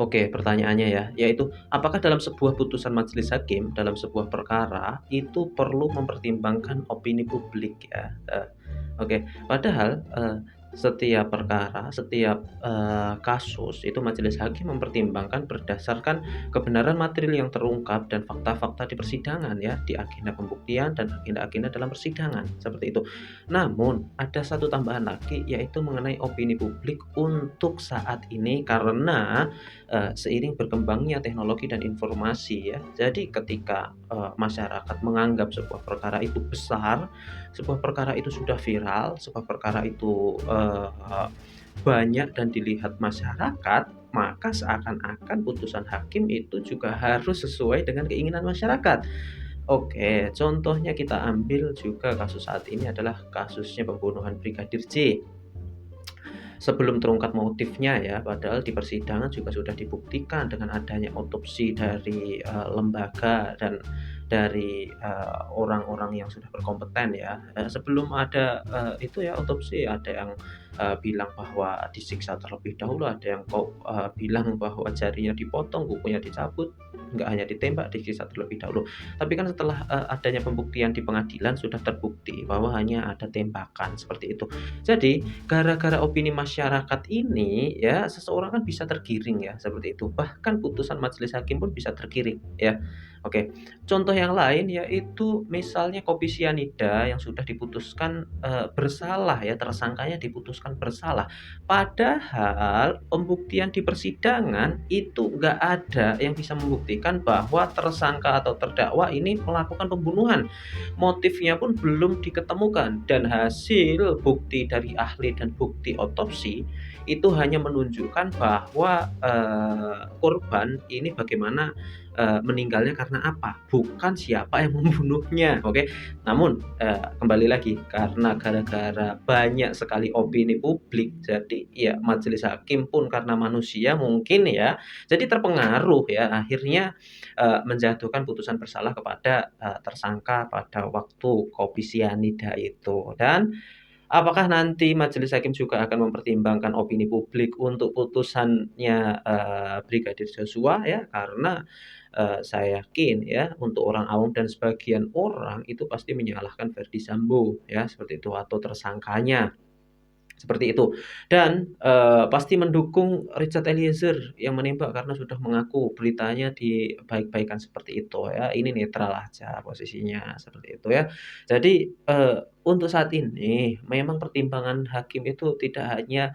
Oke, pertanyaannya ya, yaitu apakah dalam sebuah putusan majelis hakim dalam sebuah perkara itu perlu mempertimbangkan opini publik ya? Oke, padahal, setiap perkara, setiap, kasus itu majelis hakim mempertimbangkan berdasarkan kebenaran material yang terungkap dan fakta-fakta di persidangan ya, di agenda pembuktian dan agenda-agenda dalam persidangan, seperti itu. Namun, ada satu tambahan lagi yaitu mengenai opini publik untuk saat ini karena, seiring berkembangnya teknologi dan informasi ya. Jadi ketika, masyarakat menganggap sebuah perkara itu besar, sebuah perkara itu sudah viral, sebuah perkara itu, banyak dan dilihat masyarakat, maka seakan-akan putusan hakim itu juga harus sesuai dengan keinginan masyarakat. Oke, contohnya kita ambil juga kasus saat ini adalah kasusnya pembunuhan Brigadir J. Sebelum terungkap motifnya ya, padahal di persidangan juga sudah dibuktikan dengan adanya otopsi dari, lembaga dan dari, orang-orang yang sudah berkompeten ya. Sebelum ada, itu ya otopsi ada yang, bilang bahwa disiksa terlebih dahulu, ada yang kok, bilang bahwa jarinya dipotong, kukunya dicabut, nggak hanya ditembak, disiksa terlebih dahulu. Tapi kan setelah, adanya pembuktian di pengadilan sudah terbukti bahwa hanya ada tembakan, seperti itu. Jadi gara-gara opini masyarakat ini ya, seseorang kan bisa tergiring ya, seperti itu. Bahkan putusan majelis hakim pun bisa tergiring ya. Oke, contoh yang lain yaitu misalnya kopi sianida yang sudah diputuskan, bersalah ya, tersangkanya diputuskan bersalah. Padahal pembuktian di persidangan itu nggak ada yang bisa membuktikan bahwa tersangka atau terdakwa ini melakukan pembunuhan. Motifnya pun belum diketemukan dan hasil bukti dari ahli dan bukti otopsi itu hanya menunjukkan bahwa, korban ini bagaimana, meninggalnya karena apa, bukan siapa yang membunuhnya, oke. Namun, kembali lagi karena gara-gara banyak sekali opini publik, jadi ya majelis hakim pun karena manusia mungkin ya, jadi terpengaruh ya, akhirnya menjatuhkan putusan bersalah kepada, tersangka pada waktu kopi sianida itu. Dan apakah nanti majelis hakim juga akan mempertimbangkan opini publik untuk putusannya, Brigadir Joshua ya? Karena, saya yakin ya untuk orang awam dan sebagian orang itu pasti menyalahkan Verdy Sambo ya, seperti itu atau tersangkanya. Seperti itu. Dan, pasti mendukung Richard Eliezer yang menembak karena sudah mengaku beritanya dibaik-baikan seperti itu ya, ini netral aja posisinya, seperti itu ya. Jadi, untuk saat ini memang pertimbangan hakim itu tidak hanya,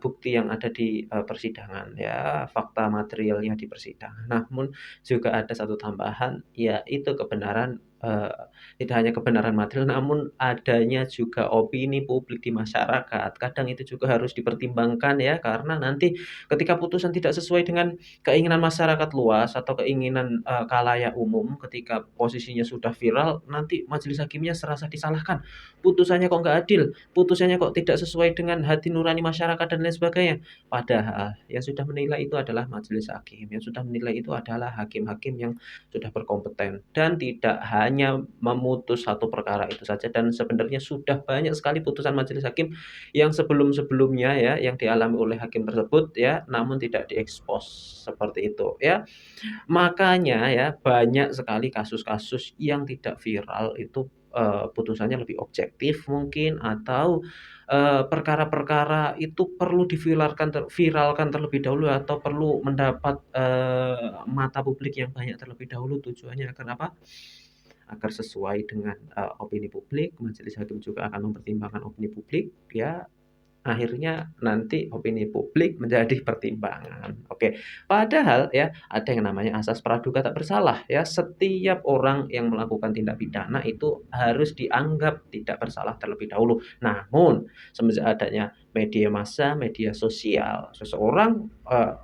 bukti yang ada di, persidangan ya, fakta materialnya di persidangan, namun juga ada satu tambahan, yaitu kebenaran, tidak hanya kebenaran material, namun adanya juga opini publik di masyarakat. Kadang itu juga harus dipertimbangkan ya, karena nanti ketika putusan tidak sesuai dengan keinginan masyarakat luas atau keinginan, khalayak umum, ketika posisinya sudah viral, nanti majelis hakimnya serasa disalahkan. Putusannya kok nggak adil, putusannya kok tidak sesuai dengan hati nurani masyarakat dan lain sebagainya. Padahal yang sudah menilai itu adalah majelis hakim, yang sudah menilai itu adalah hakim-hakim yang sudah berkompeten dan tidak hanya memutus satu perkara itu saja dan sebenarnya sudah banyak sekali putusan majelis hakim yang sebelum-sebelumnya ya, yang dialami oleh hakim tersebut ya, namun tidak diekspos, seperti itu ya. Makanya ya, banyak sekali kasus-kasus yang tidak viral itu, putusannya lebih objektif mungkin atau, perkara-perkara itu perlu viralkan terlebih dahulu atau perlu mendapat, mata publik yang banyak terlebih dahulu tujuannya agar apa? Agar sesuai dengan, opini publik, majelis hakim juga akan mempertimbangkan opini publik, ya akhirnya nanti opini publik menjadi pertimbangan, oke. Padahal ya, ada yang namanya asas praduga tak bersalah ya, setiap orang yang melakukan tindak pidana itu harus dianggap tidak bersalah terlebih dahulu. Namun, semenjak adanya media massa, media sosial, seseorang,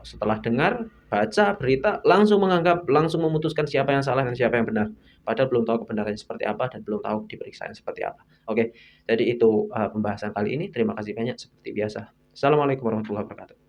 setelah dengar, baca berita, langsung menganggap, langsung memutuskan siapa yang salah dan siapa yang benar. Padahal belum tahu kebenarannya seperti apa dan belum tahu diperiksanya seperti apa, oke. Jadi itu, pembahasan kali ini. Terima kasih banyak seperti biasa. Assalamualaikum warahmatullahi wabarakatuh.